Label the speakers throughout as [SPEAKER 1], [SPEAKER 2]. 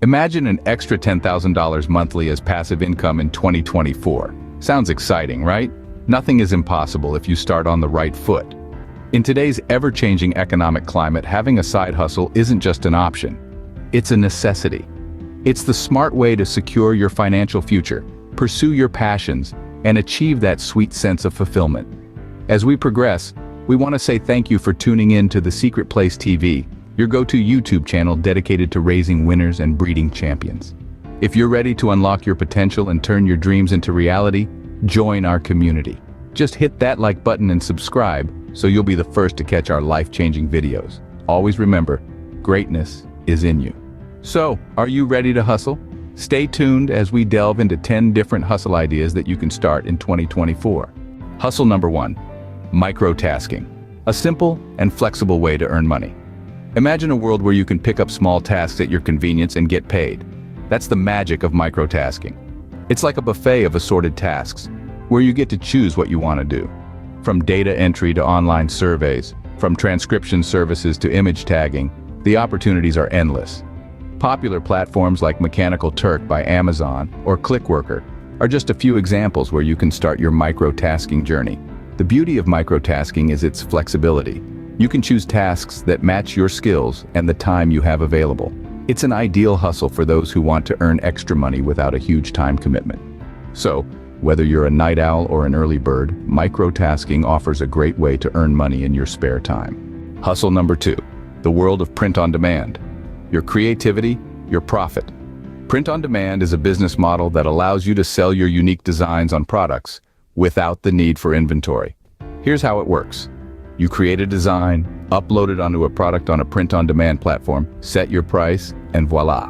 [SPEAKER 1] Imagine an extra $10,000 monthly as passive income in 2024. Sounds exciting, right? Nothing is impossible if you start on the right foot. In today's ever-changing economic climate, having a side hustle isn't just an option. It's a necessity. It's the smart way to secure your financial future, pursue your passions, and achieve that sweet sense of fulfillment. As we progress, we want to say thank you for tuning in to The Secret Place TV, your go-to YouTube channel dedicated to raising winners and breeding champions. If you're ready to unlock your potential and turn your dreams into reality, join our community. Just hit that like button and subscribe so you'll be the first to catch our life-changing videos. Always remember, greatness is in you. So, are you ready to hustle? Stay tuned as we delve into 10 different hustle ideas that you can start in 2024. Hustle number 1, microtasking. A simple and flexible way to earn money. Imagine a world where you can pick up small tasks at your convenience and get paid. That's the magic of microtasking. It's like a buffet of assorted tasks, where you get to choose what you want to do. From data entry to online surveys, from transcription services to image tagging, the opportunities are endless. Popular platforms like Mechanical Turk by Amazon or Clickworker are just a few examples where you can start your microtasking journey. The beauty of microtasking is its flexibility. You can choose tasks that match your skills and the time you have available. It's an ideal hustle for those who want to earn extra money without a huge time commitment. So, whether you're a night owl or an early bird, microtasking offers a great way to earn money in your spare time. Hustle number 2, the world of print on demand. Your creativity, your profit. Print on demand is a business model that allows you to sell your unique designs on products without the need for inventory. Here's how it works. You create a design, upload it onto a product on a print-on-demand platform, set your price, and voila.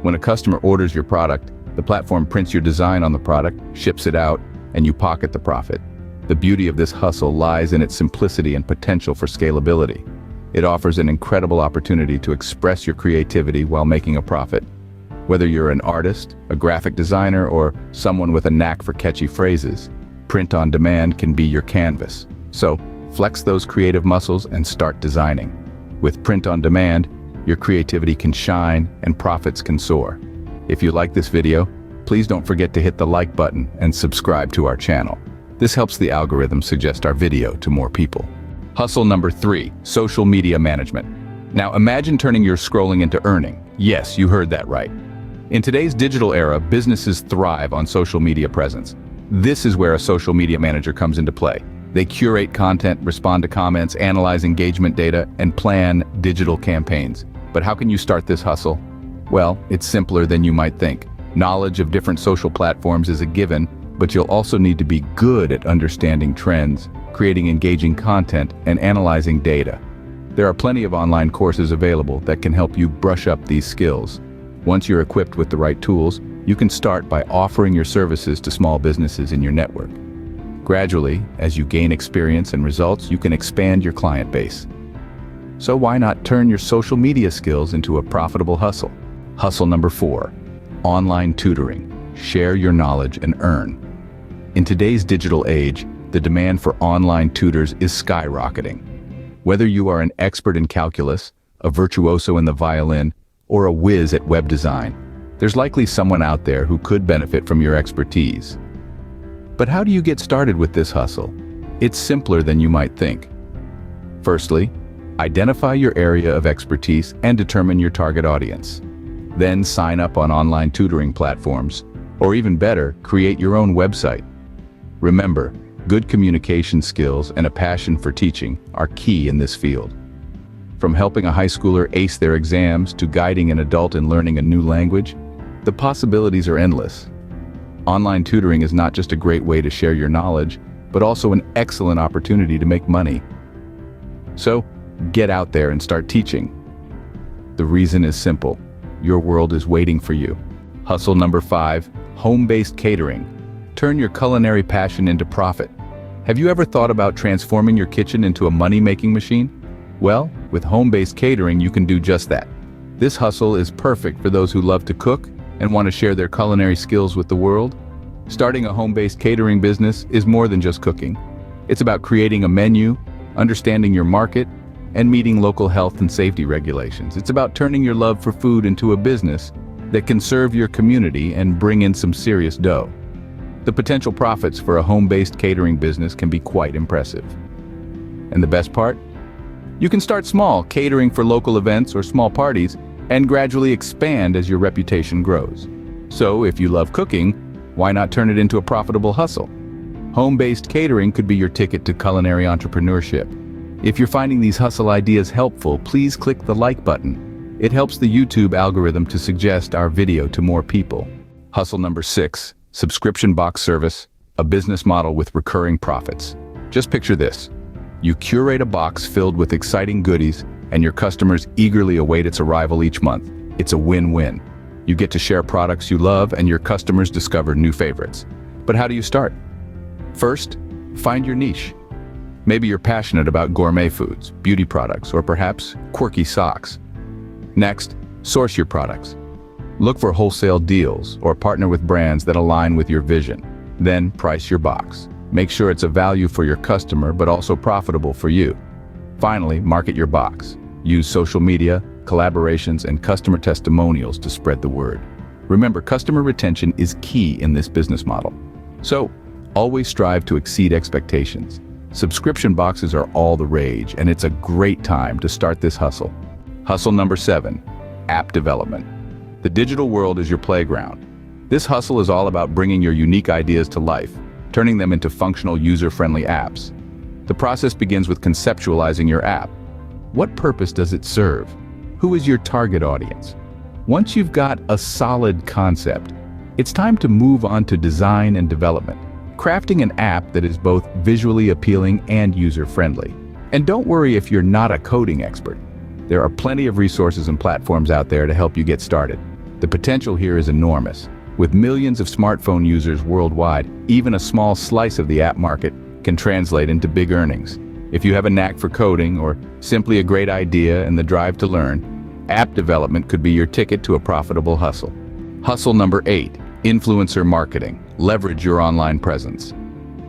[SPEAKER 1] When a customer orders your product, the platform prints your design on the product, ships it out, and you pocket the profit. The beauty of this hustle lies in its simplicity and potential for scalability. It offers an incredible opportunity to express your creativity while making a profit. Whether you're an artist, a graphic designer, or someone with a knack for catchy phrases, print-on-demand can be your canvas. So, flex those creative muscles and start designing. With print on demand, your creativity can shine and profits can soar. If you like this video, please don't forget to hit the like button and subscribe to our channel. This helps the algorithm suggest our video to more people. Hustle number 3, social media management. Now imagine turning your scrolling into earning. Yes, you heard that right. In today's digital era, businesses thrive on social media presence. This is where a social media manager comes into play. They curate content, respond to comments, analyze engagement data, and plan digital campaigns. But how can you start this hustle? Well, it's simpler than you might think. Knowledge of different social platforms is a given, but you'll also need to be good at understanding trends, creating engaging content, and analyzing data. There are plenty of online courses available that can help you brush up these skills. Once you're equipped with the right tools, you can start by offering your services to small businesses in your network. Gradually, as you gain experience and results, you can expand your client base. So why not turn your social media skills into a profitable hustle? Hustle number 4, online tutoring. Share your knowledge and earn. In today's digital age, the demand for online tutors is skyrocketing. Whether you are an expert in calculus, a virtuoso in the violin, or a whiz at web design, there's likely someone out there who could benefit from your expertise. But how do you get started with this hustle? It's simpler than you might think. Firstly, identify your area of expertise and determine your target audience. Then sign up on online tutoring platforms, or even better, create your own website. Remember, good communication skills and a passion for teaching are key in this field. From helping a high schooler ace their exams to guiding an adult in learning a new language, the possibilities are endless. Online tutoring is not just a great way to share your knowledge, but also an excellent opportunity to make money. So, get out there and start teaching. The reason is simple. Your world is waiting for you. Hustle number 5, home-based catering. Turn your culinary passion into profit. Have you ever thought about transforming your kitchen into a money-making machine? Well, with home-based catering, you can do just that. This hustle is perfect for those who love to cook and want to share their culinary skills with the world. Starting a home-based catering business is more than just cooking. It's about creating a menu, understanding your market, and meeting local health and safety regulations. It's about turning your love for food into a business that can serve your community and bring in some serious dough. The potential profits for a home-based catering business can be quite impressive. And the best part? You can start small, catering for local events or small parties, and gradually expand as your reputation grows. So if you love cooking, why not turn it into a profitable hustle? Home-based catering could be your ticket to culinary entrepreneurship. If you're finding these hustle ideas helpful, please click the like button. It helps the YouTube algorithm to suggest our video to more people. Hustle number 6, subscription box service, a business model with recurring profits. Just picture this. You curate a box filled with exciting goodies, and your customers eagerly await its arrival each month. It's a win-win. You get to share products you love, and your customers discover new favorites. But how do you start? First, find your niche. Maybe you're passionate about gourmet foods, beauty products, or perhaps quirky socks. Next, source your products. Look for wholesale deals or partner with brands that align with your vision. Then price your box. Make sure it's a value for your customer but also profitable for you. Finally, market your box. Use social media, collaborations, and customer testimonials to spread the word. Remember, customer retention is key in this business model. So, always strive to exceed expectations. Subscription boxes are all the rage, and it's a great time to start this hustle. Hustle number 7, app development. The digital world is your playground. This hustle is all about bringing your unique ideas to life, turning them into functional, user-friendly apps. The process begins with conceptualizing your app. What purpose does it serve? Who is your target audience? Once you've got a solid concept, it's time to move on to design and development, crafting an app that is both visually appealing and user-friendly. And don't worry if you're not a coding expert. There are plenty of resources and platforms out there to help you get started. The potential here is enormous. With millions of smartphone users worldwide, even a small slice of the app market can translate into big earnings. If you have a knack for coding or simply a great idea and the drive to learn, app development could be your ticket to a profitable hustle. Hustle number 8, influencer marketing. Leverage your online presence.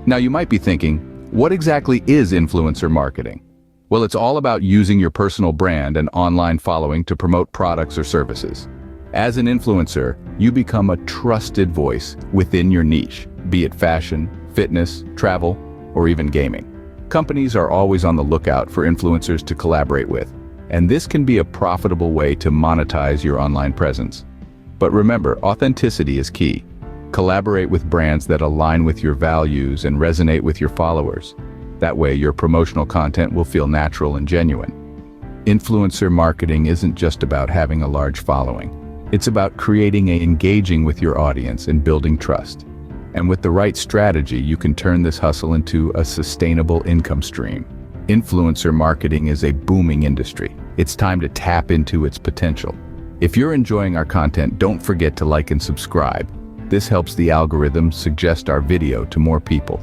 [SPEAKER 1] Now you might be thinking, what exactly is influencer marketing? Well, it's all about using your personal brand and online following to promote products or services. As an influencer, you become a trusted voice within your niche, be it fashion, fitness, travel, or even gaming. Companies are always on the lookout for influencers to collaborate with, and this can be a profitable way to monetize your online presence. But remember, authenticity is key. Collaborate with brands that align with your values and resonate with your followers. That way, your promotional content will feel natural and genuine. Influencer marketing isn't just about having a large following. It's about creating and engaging with your audience and building trust. And with the right strategy, you can turn this hustle into a sustainable income stream. Influencer marketing is a booming industry. It's time to tap into its potential. If you're enjoying our content, don't forget to like and subscribe. This helps the algorithm suggest our video to more people.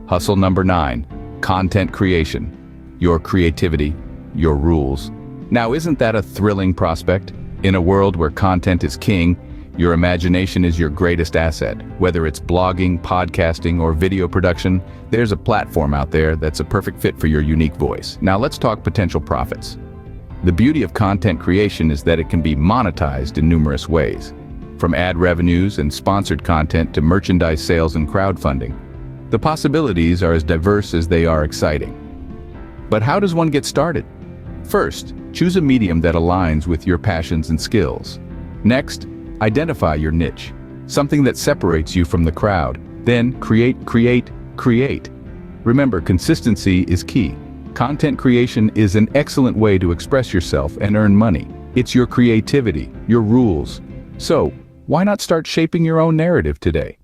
[SPEAKER 1] Hustle number 9, content creation. Your creativity, your rules. Now, isn't that a thrilling prospect? In a world where content is king, your imagination is your greatest asset. Whether it's blogging, podcasting, or video production, there's a platform out there that's a perfect fit for your unique voice. Now let's talk potential profits. The beauty of content creation is that it can be monetized in numerous ways. From ad revenues and sponsored content to merchandise sales and crowdfunding. The possibilities are as diverse as they are exciting. But how does one get started? First, choose a medium that aligns with your passions and skills. Next, identify your niche, something that separates you from the crowd. Then create. Remember, consistency is key. Content creation is an excellent way to express yourself and earn money. It's your creativity, your rules. So, why not start shaping your own narrative today?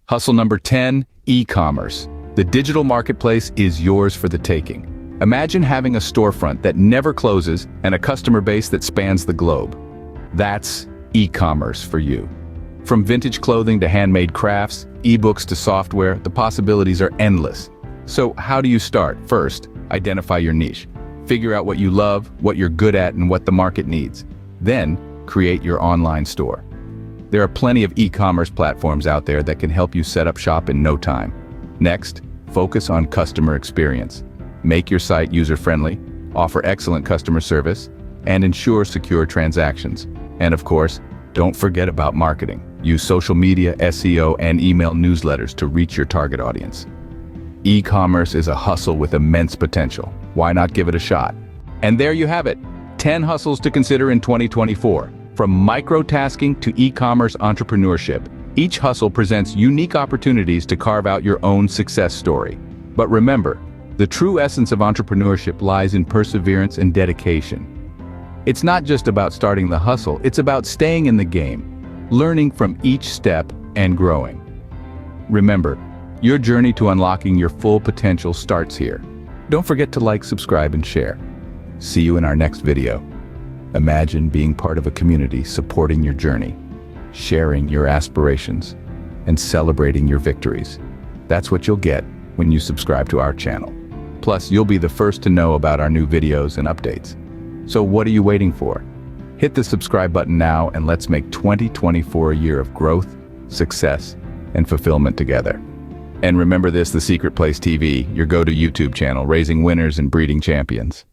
[SPEAKER 1] Hustle number 10, e-commerce. The digital marketplace is yours for the taking. Imagine having a storefront that never closes and a customer base that spans the globe. That's e-commerce for you. From vintage clothing to handmade crafts, ebooks to software, the possibilities are endless. So how do you start? First, identify your niche. Figure out what you love, what you're good at, and what the market needs. Then, create your online store. There are plenty of e-commerce platforms out there that can help you set up shop in no time. Next, focus on customer experience. Make your site user-friendly, offer excellent customer service, and ensure secure transactions. And of course, Don't forget about marketing. Use social media, SEO, and email newsletters to reach your target audience. E-commerce is a hustle with immense potential. Why not give it a shot? And there you have it, 10 hustles to consider in 2024. From micro-tasking to e-commerce entrepreneurship, each hustle presents unique opportunities to carve out your own success story. But remember, the true essence of entrepreneurship lies in perseverance and dedication. It's not just about starting the hustle, it's about staying in the game, learning from each step and growing. Remember, your journey to unlocking your full potential starts here. Don't forget to like, subscribe, and share. See you in our next video. Imagine being part of a community supporting your journey, sharing your aspirations, and celebrating your victories. That's what you'll get when you subscribe to our channel. Plus, you'll be the first to know about our new videos and updates. So what are you waiting for? Hit the subscribe button now and let's make 2024 a year of growth, success, and fulfillment together. And remember this, The Secret Place TV, your go-to YouTube channel, raising winners and breeding champions.